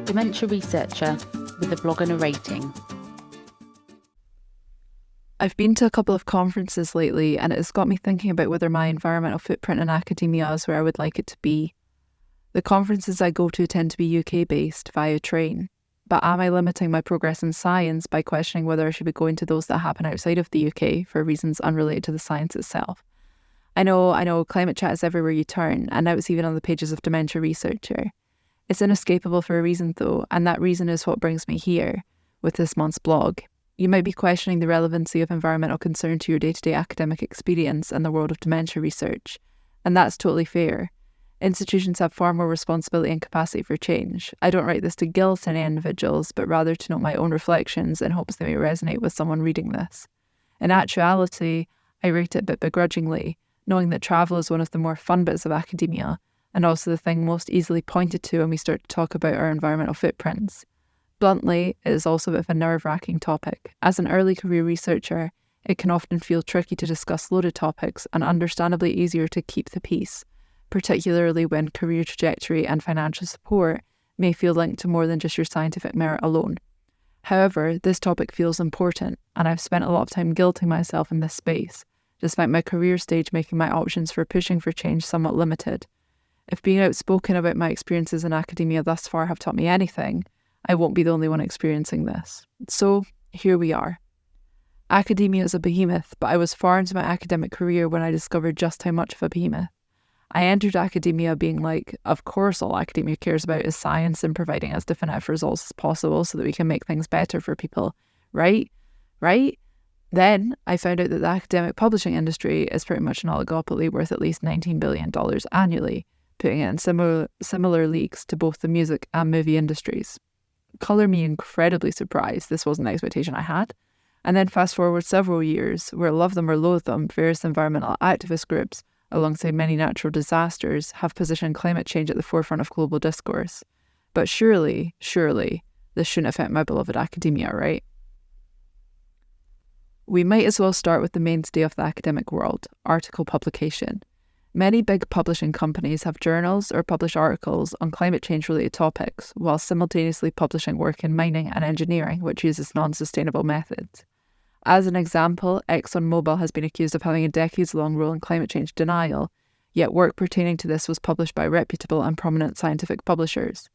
Dementia researcher with a blog and a rating. I've been to a couple of conferences lately, and it's got me thinking about whether my environmental footprint in academia is where I would like it to be. The conferences I go to tend to be UK-based via train, but am I limiting my progress in science by questioning whether I should be going to those that happen outside of the UK for reasons unrelated to the science itself? I know, climate chat is everywhere you turn, and now it's even on the pages of Dementia Researcher. It's inescapable for a reason though, and that reason is what brings me here, with this month's blog. You might be questioning the relevancy of environmental concern to your day-to-day academic experience and the world of dementia research, and that's totally fair. Institutions have far more responsibility and capacity for change. I don't write this to guilt any individuals, but rather to note my own reflections in hopes they may resonate with someone reading this. In actuality, I write it a bit begrudgingly, knowing that travel is one of the more fun bits of academia, and also the thing most easily pointed to when we start to talk about our environmental footprints. Bluntly, it is also a bit of a nerve-wracking topic. As an early career researcher, it can often feel tricky to discuss loaded topics and understandably easier to keep the peace, particularly when career trajectory and financial support may feel linked to more than just your scientific merit alone. However, this topic feels important, and I've spent a lot of time guilting myself in this space, despite my career stage making my options for pushing for change somewhat limited. If being outspoken about my experiences in academia thus far have taught me anything, I won't be the only one experiencing this. So, here we are. Academia is a behemoth, but I was far into my academic career when I discovered just how much of a behemoth. I entered academia being like, of course all academia cares about is science and providing as definitive results as possible so that we can make things better for people. Right? Then I found out that the academic publishing industry is pretty much an oligopoly worth at least $19 billion annually, putting it in similar leagues to both the music and movie industries. Colour me incredibly surprised this wasn't the expectation I had. And then fast forward several years, where love them or loathe them, various environmental activist groups, alongside many natural disasters, have positioned climate change at the forefront of global discourse. But surely, this shouldn't affect my beloved academia, right? We might as well start with the mainstay of the academic world, article publication. Many big publishing companies have journals or publish articles on climate change-related topics, while simultaneously publishing work in mining and engineering, which uses non-sustainable methods. As an example, ExxonMobil has been accused of having a decades-long role in climate change denial, yet work pertaining to this was published by reputable and prominent scientific publishers.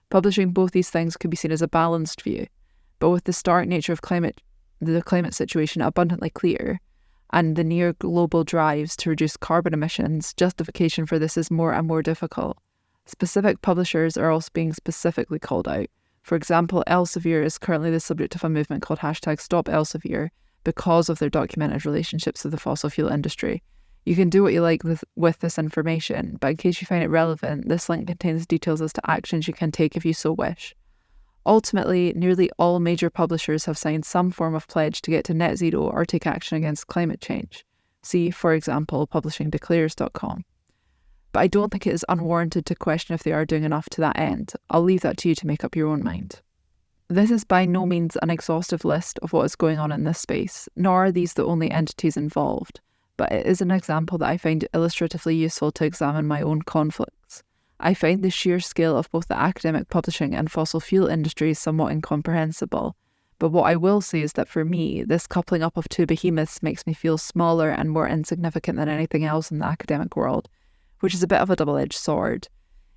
Publishing both these things could be seen as a balanced view, but with the stark nature of the climate situation abundantly clear, and the near global drives to reduce carbon emissions, justification for this is more and more difficult. Specific publishers are also being specifically called out. For example, Elsevier is currently the subject of a movement called #StopElsevier because of their documented relationships with the fossil fuel industry. You can do what you like with this information, but in case you find it relevant, this link contains details as to actions you can take if you so wish. Ultimately, nearly all major publishers have signed some form of pledge to get to net zero or take action against climate change. See, for example, publishingdeclares.com. But I don't think it is unwarranted to question if they are doing enough to that end. I'll leave that to you to make up your own mind. This is by no means an exhaustive list of what is going on in this space, nor are these the only entities involved, but it is an example that I find illustratively useful to examine my own conflicts. I find the sheer scale of both the academic publishing and fossil fuel industries somewhat incomprehensible, but what I will say is that for me, this coupling up of two behemoths makes me feel smaller and more insignificant than anything else in the academic world, which is a bit of a double-edged sword.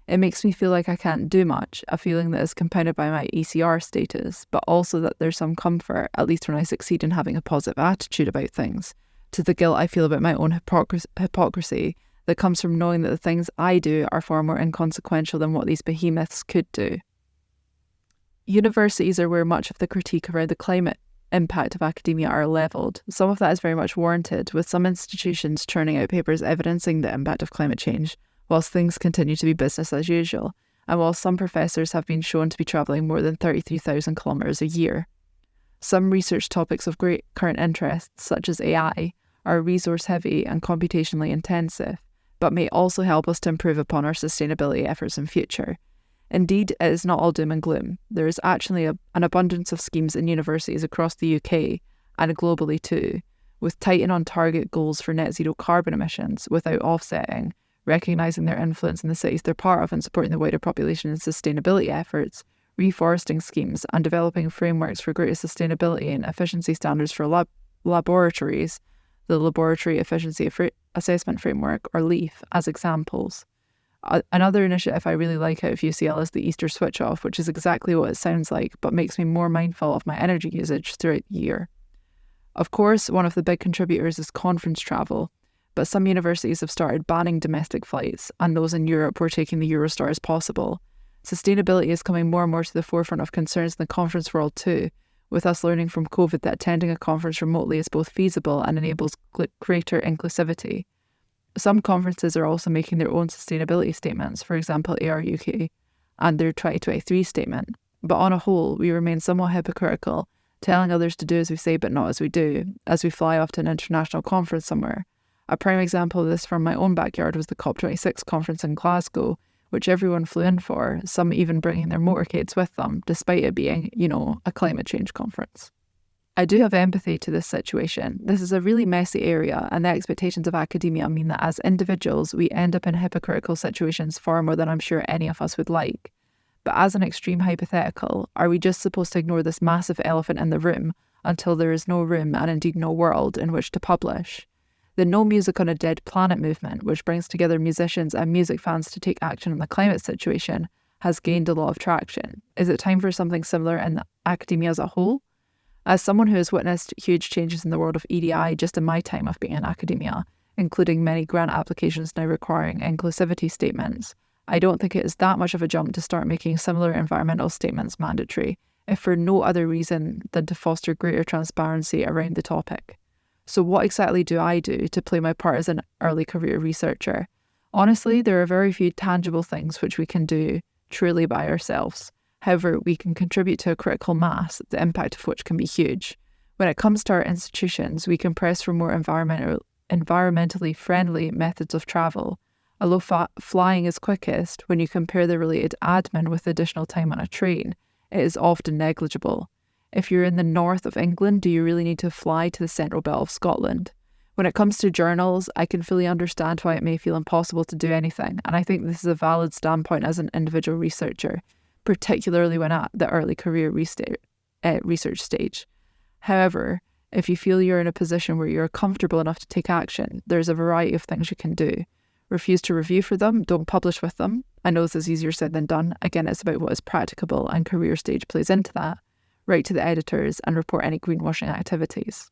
It makes me feel like I can't do much, a feeling that is compounded by my ECR status, but also that there's some comfort, at least when I succeed in having a positive attitude about things, to the guilt I feel about my own hypocrisy that comes from knowing that the things I do are far more inconsequential than what these behemoths could do. Universities are where much of the critique around the climate impact of academia are levelled. Some of that is very much warranted, with some institutions churning out papers evidencing the impact of climate change, whilst things continue to be business as usual, and while some professors have been shown to be travelling more than 33,000 kilometres a year. Some research topics of great current interest, such as AI, are resource-heavy and computationally intensive, but may also help us to improve upon our sustainability efforts in future. Indeed, it is not all doom and gloom. There is actually an abundance of schemes in universities across the UK, and globally too, with tight and on-target goals for net zero carbon emissions without offsetting, recognising their influence in the cities they're part of and supporting the wider population in sustainability efforts, reforesting schemes, and developing frameworks for greater sustainability and efficiency standards for laboratories, the Laboratory Efficiency Assessment Framework, or LEAF, as examples. Another initiative I really like out of UCL is the Easter Switch Off, which is exactly what it sounds like, but makes me more mindful of my energy usage throughout the year. Of course, one of the big contributors is conference travel, but some universities have started banning domestic flights, and those in Europe were taking the Eurostar as possible. Sustainability is coming more and more to the forefront of concerns in the conference world too, with us learning from COVID that attending a conference remotely is both feasible and enables greater inclusivity. Some conferences are also making their own sustainability statements, for example AR UK, and their 2023 statement. But on a whole, we remain somewhat hypocritical, telling others to do as we say but not as we do, as we fly off to an international conference somewhere. A prime example of this from my own backyard was the COP26 conference in Glasgow, which everyone flew in for, some even bringing their motorcades with them, despite it being, a climate change conference. I do have empathy to this situation. This is a really messy area, and the expectations of academia mean that as individuals, we end up in hypocritical situations far more than I'm sure any of us would like. But as an extreme hypothetical, are we just supposed to ignore this massive elephant in the room until there is no room and indeed no world in which to publish? The No Music on a Dead Planet movement, which brings together musicians and music fans to take action on the climate situation, has gained a lot of traction. Is it time for something similar in academia as a whole? As someone who has witnessed huge changes in the world of EDI just in my time of being in academia, including many grant applications now requiring inclusivity statements, I don't think it is that much of a jump to start making similar environmental statements mandatory, if for no other reason than to foster greater transparency around the topic. So what exactly do I do to play my part as an early career researcher? Honestly, there are very few tangible things which we can do truly by ourselves. However, we can contribute to a critical mass, the impact of which can be huge. When it comes to our institutions, we can press for more environmentally friendly methods of travel. Although flying is quickest, when you compare the related admin with additional time on a train, it is often negligible. If you're in the north of England, do you really need to fly to the central belt of Scotland? When it comes to journals, I can fully understand why it may feel impossible to do anything, and I think this is a valid standpoint as an individual researcher, particularly when at the early career research stage. However, if you feel you're in a position where you're comfortable enough to take action, there's a variety of things you can do. Refuse to review for them, don't publish with them. I know this is easier said than done. Again, it's about what is practicable, and career stage plays into that. Write to the editors and report any greenwashing activities.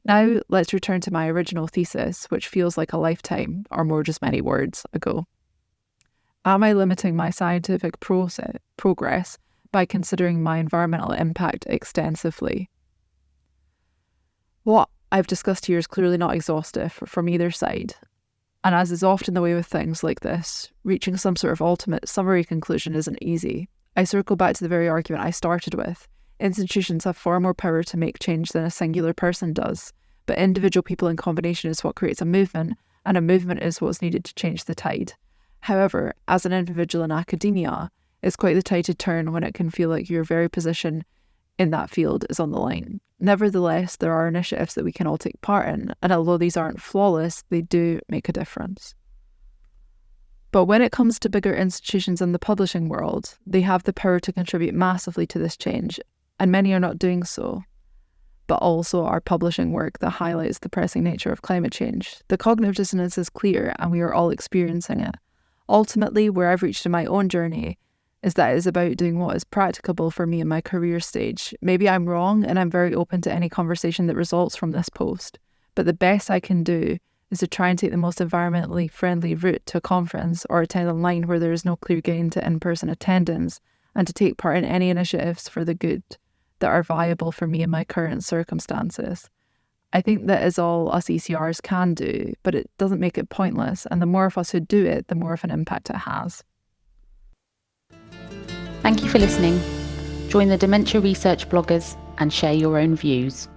Now, let's return to my original thesis, which feels like a lifetime, or more just many words, ago. Am I limiting my scientific progress by considering my environmental impact extensively? What I've discussed here is clearly not exhaustive from either side, and as is often the way with things like this, reaching some sort of ultimate summary conclusion isn't easy. I circle back to the very argument I started with. Institutions have far more power to make change than a singular person does, but individual people in combination is what creates a movement, and a movement is what's needed to change the tide. However, as an individual in academia, it's quite the tide to turn when it can feel like your very position in that field is on the line. Nevertheless, there are initiatives that we can all take part in, and although these aren't flawless, they do make a difference. But when it comes to bigger institutions in the publishing world, they have the power to contribute massively to this change, and many are not doing so, but also are publishing work that highlights the pressing nature of climate change. The cognitive dissonance is clear, and we are all experiencing it. Ultimately, where I've reached in my own journey is that it is about doing what is practicable for me in my career stage. Maybe I'm wrong, and I'm very open to any conversation that results from this post, but the best I can do is to try and take the most environmentally friendly route to a conference or attend online where there is no clear gain to in-person attendance, and to take part in any initiatives for the good that are viable for me in my current circumstances. I think that is all us ECRs can do, but it doesn't make it pointless, and the more of us who do it, the more of an impact it has. Thank you for listening. Join the Dementia Research bloggers and share your own views.